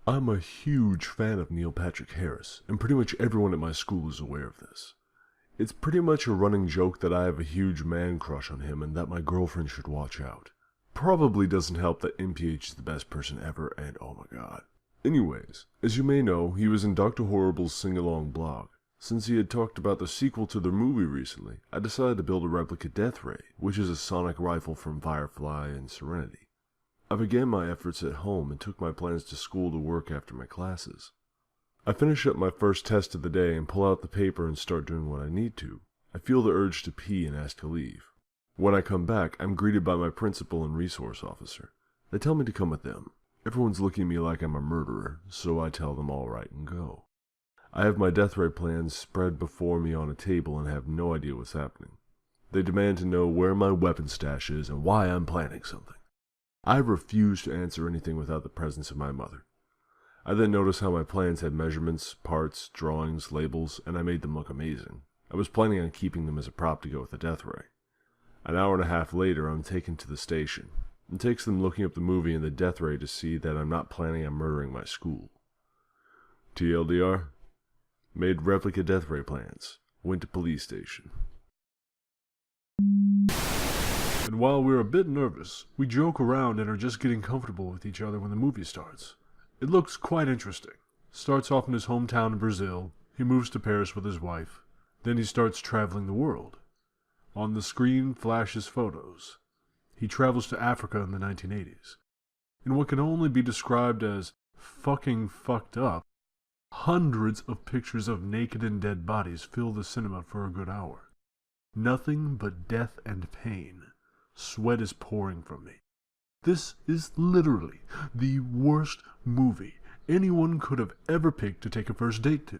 I'm a huge fan of Neil Patrick Harris, and pretty much everyone at my school is aware of this. It's pretty much a running joke that I have a huge man crush on him and that my girlfriend should watch out. Probably doesn't help that NPH is the best person ever, and oh my god. Anyways, as you may know, he was in Dr. Horrible's sing-along blog. Since he had talked about the sequel to their movie recently, I decided to build a replica Death Ray, which is a sonic rifle from Firefly and Serenity. I began my efforts at home and took my plans to school to work after my classes. I finish up my first test of the day and pull out the paper and start doing what I need to. I feel the urge to pee and ask to leave. When I come back, I'm greeted by my principal and resource officer. They tell me to come with them. Everyone's looking at me like I'm a murderer, so I tell them all right and go. I have my death ray plans spread before me on a table and have no idea what's happening. They demand to know where my weapon stash is and why I'm planning something. I refuse to answer anything without the presence of my mother. I then notice how my plans had measurements, parts, drawings, labels, and I made them look amazing. I was planning on keeping them as a prop to go with the death ray. An hour and a half later, I'm taken to the station. It takes them looking up the movie and the death ray to see that I'm not planning on murdering my school. TLDR, made replica death ray plans, went to police station. And while we're a bit nervous, we joke around and are just getting comfortable with each other when the movie starts. It looks quite interesting. Starts off in his hometown in Brazil, he moves to Paris with his wife, then he starts traveling the world. On the screen flashes photos. He travels to Africa in the 1980s. In what can only be described as fucking fucked up, hundreds of pictures of naked and dead bodies fill the cinema for a good hour. Nothing but death and pain. Sweat is pouring from me. This is literally the worst movie anyone could have ever picked to take a first date to.